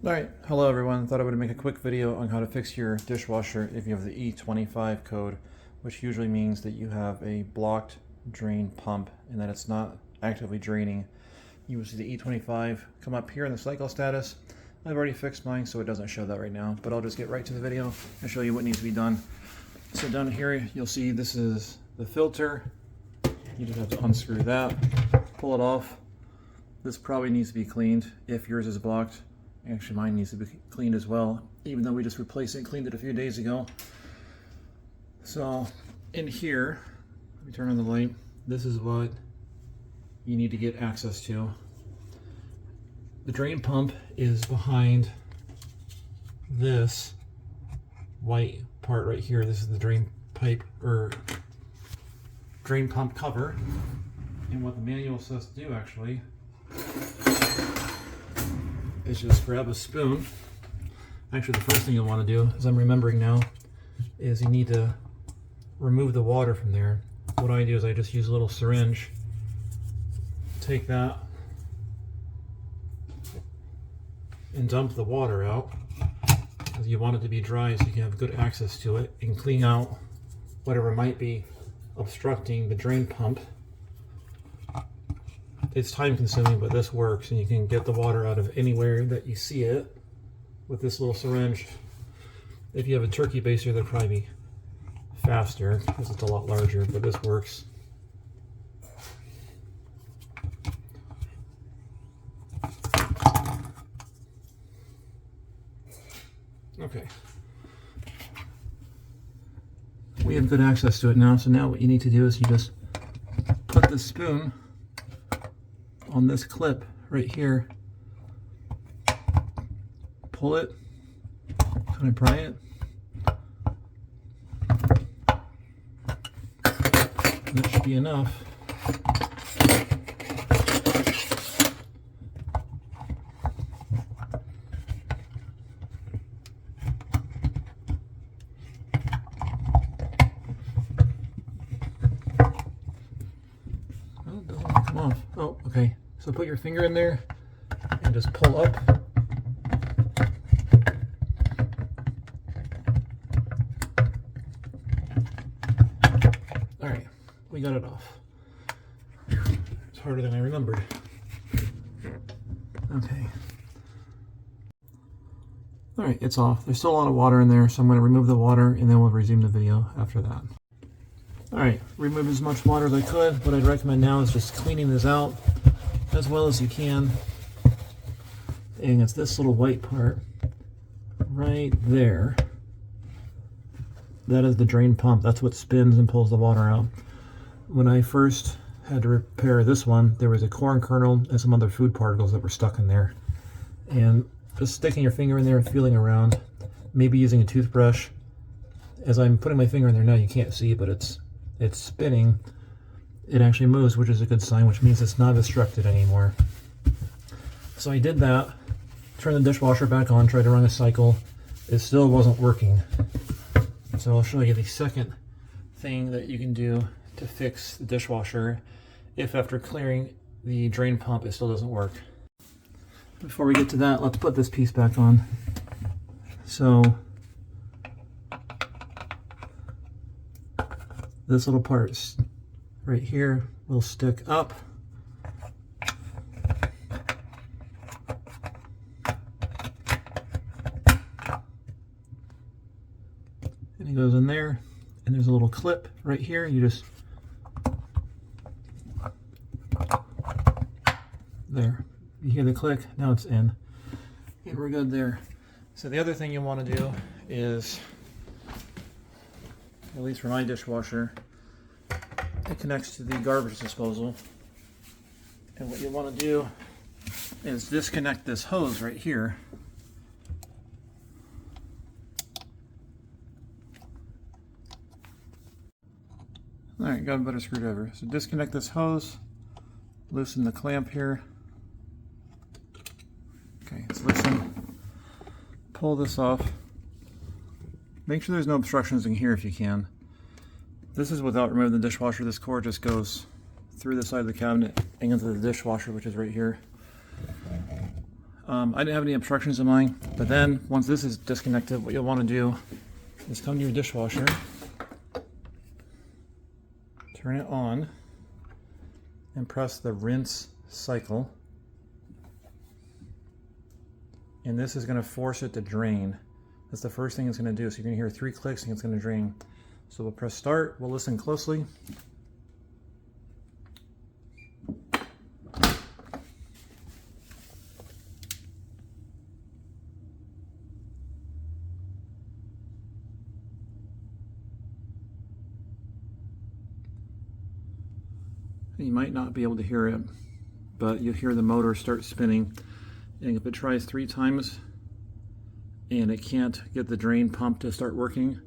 Alright, hello everyone. Thought I would make a quick video on how to fix your dishwasher if you have the E25 code, which usually means that you have a blocked drain pump and that it's not actively draining. You will see the E25 come up here in the cycle status. I've already fixed mine so it doesn't show that right now, but I'll just get right to the video and show you what needs to be done. So down here you'll see this is the filter. You just have to unscrew that, pull it off. This probably needs to be cleaned if yours is blocked. Actually, mine needs to be cleaned as well, even though we just replaced it and cleaned it a few days ago. So in here, let me turn on the light. This is what you need to get access to. The drain pump is behind this white part right here. This is the drain pipe or drain pump cover. And what the manual says to do actually is just grab a spoon. Actually, the first thing you'll want to do, as I'm remembering now, is you need to remove the water from there. What I do is I just use a little syringe, take that, and dump the water out. Because you want it to be dry so you can have good access to it and clean out whatever might be obstructing the drain pump. It's time consuming, but this works, and you can get the water out of anywhere that you see it with this little syringe. If you have a turkey baster, that'd probably be faster because it's a lot larger, but this works. Okay. We have good access to it now, so now what you need to do is you just put the spoon on this clip right here, pull it, kind of pry it. That should be enough. Oh, it doesn't want to come off. Oh, okay. So put your finger in there and just pull up. All right, we got it off. It's harder than I remembered. Okay. All right, it's off. There's still a lot of water in there, so I'm going to remove the water and then we'll resume the video after that. All right, remove as much water as I could. What I'd recommend now is just cleaning this out as well as you can. And it's this little white part right there. That is the drain pump. That's what spins and pulls the water out. When I first had to repair this one, there was a corn kernel and some other food particles that were stuck in there. And just sticking your finger in there and feeling around, maybe using a toothbrush. As I'm putting my finger in there now, you can't see, but it's spinning. It actually moves, which is a good sign, which means it's not obstructed anymore. So I did that, turned the dishwasher back on, tried to run a cycle. It still wasn't working. So I'll show you the second thing that you can do to fix the dishwasher if after clearing the drain pump it still doesn't work. Before we get to that, let's put this piece back on. So this little part's right here will stick up. And it goes in there, and there's a little clip right here. You just, there. You hear the click, now it's in. And we're good there. So the other thing you want to do is, at least for my dishwasher, it connects to the garbage disposal. And what you want to do is disconnect this hose right here. Alright, got a better screwdriver. So disconnect this hose, loosen the clamp here. Okay, it's loosened. Pull this off. Make sure there's no obstructions in here if you can. This is without removing the dishwasher. This cord just goes through the side of the cabinet and into the dishwasher, which is right here. I didn't have any obstructions in mine, but then once this is disconnected, what you'll want to do is come to your dishwasher, turn it on, and press the rinse cycle. And this is going to force it to drain. That's the first thing it's going to do. So you're going to hear 3 clicks and it's going to drain. So we'll press start, we'll listen closely. You might not be able to hear it, but you'll hear the motor start spinning. And if it tries 3 times and it can't get the drain pump to start working,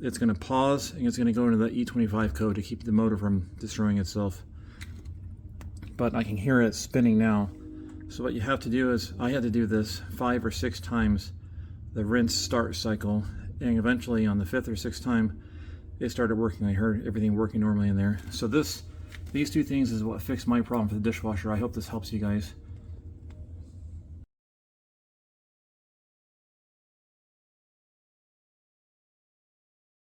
it's going to pause and it's going to go into the E25 code to keep the motor from destroying itself. But I can hear it spinning now. So what you have to do is, I had to do this 5 or 6 times, the rinse start cycle, and eventually on the 5th or 6th time it started working. I heard everything working normally in there. So these 2 things is what fixed my problem for the dishwasher. I hope this helps you guys.